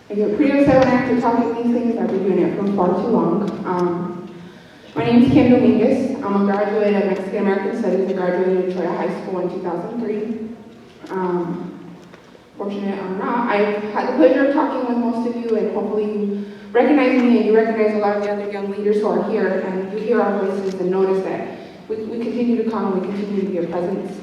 I get pretty upset when I have to talk about these things. I've been doing it for far too long. My name is Kim Dominguez. I'm a graduate of Mexican American Studies. I graduated Troy High School in 2003. Fortunate or not, I've had the pleasure of talking with most of you, and hopefully you recognize me and you recognize a lot of the other young leaders who are here, and you hear our voices and notice that we continue to come, we continue to be a presence.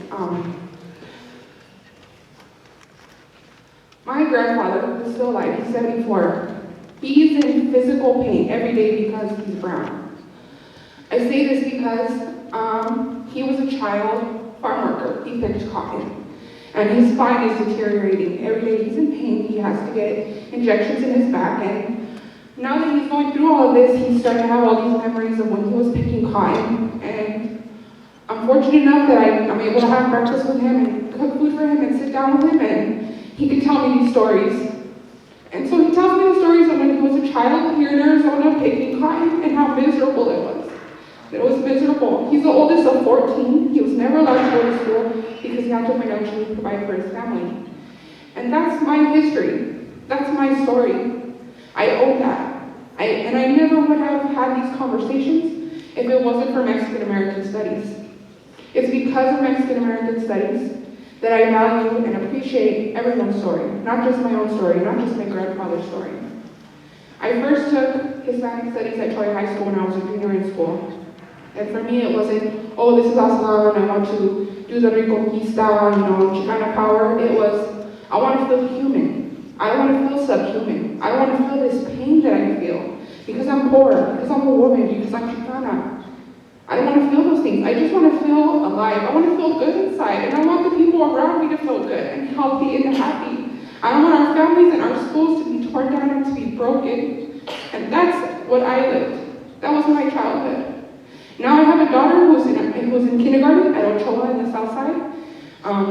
My grandfather is still alive, he's 74. He's in physical pain every day because he's brown. I say this because he was a child farm worker. He picked cotton. And his spine is deteriorating. Every day he's in pain. He has to get injections in his back. And now that he's going through all of this, he's starting to have all these memories of when he was picking cotton. And I'm fortunate enough that I'm able to have breakfast with him and cook food for him and sit down with him, and he can tell me these stories. And so he tells me the stories of when he was a child here in Arizona picking cotton and how miserable it was. It was miserable. He's the oldest of 14. He was never allowed to go to school because he had to financially provide for his family. And that's my history. That's my story. I own that. And I never would have had these conversations if it wasn't for Mexican American Studies. It's because of Mexican American Studies that I value and appreciate everyone's story, not just my own story, not just my grandfather's story. I first took Hispanic Studies at Troy High School when I was a junior in school. And for me, it wasn't, oh, this is Aslan, I want to do the Reconquista, Chicana power. It was, I want to feel human. I don't want to feel subhuman. I don't want to feel this pain that I feel because I'm poor, because I'm a woman, because I'm Chicana. I don't want to feel those things. I just want to feel alive. I want to feel good inside. And I want the people around me to feel good and healthy and happy. I don't want our families and our schools to be torn down and to be broken. And that's what I lived. That was my childhood. Now I have a daughter who's in kindergarten at Ochoa in the south side.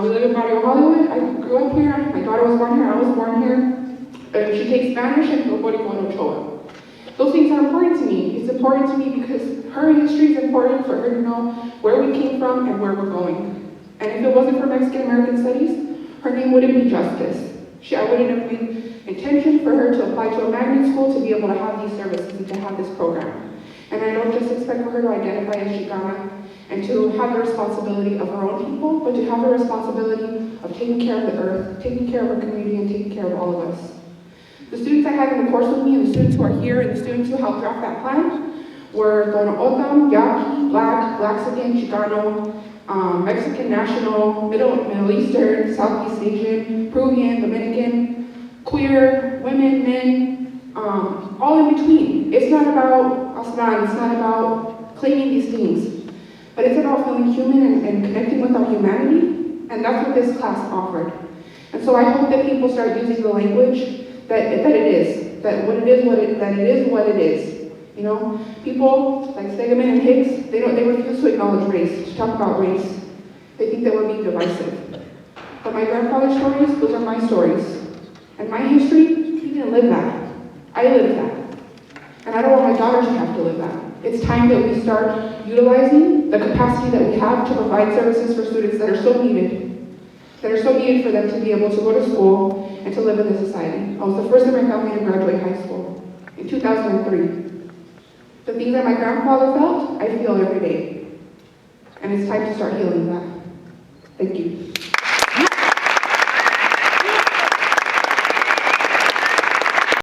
We live in Barrio Hollywood. I grew up here. My daughter was born here. I was born here. She takes Spanish and Puerto in Ochoa. Those things are important to me. It's important to me because her history is important for her to know where we came from and where we're going. And if it wasn't for Mexican American Studies, her name wouldn't be Justice. I wouldn't have made intention for her to apply to a magnet school to be able to have these services and to have this program. And I don't just expect for her to identify as Chicana and to have the responsibility of her own people, but to have the responsibility of taking care of the earth, taking care of our community, and taking care of all of us. The students I had in the course with me, and the students who are here, and the students who helped draft that plan were Dono Otam, Yaqui, Black, Blaxican, Chicano, Mexican National, Middle Eastern, Southeast Asian, Peruvian, Dominican, queer, women, men, all in between. It's not about Aslan, it's not about claiming these things, but it's about feeling human and connecting with our humanity, and that's what this class offered. And so I hope that people start using the language that it is, that it is what it is. People like Stegeman and Hicks, they refuse to acknowledge race, to talk about race. They think that we're being divisive. But my grandfather's stories, those are my stories. And my history, he didn't live that. I lived that. And I don't want my daughter to have to live that. It's time that we start utilizing the capacity that we have to provide services for students that are so needed for them to be able to go to school and to live in this society. I was the first in my family to graduate high school in 2003. The things that my grandfather felt, I feel every day. And it's time to start healing that. Thank you.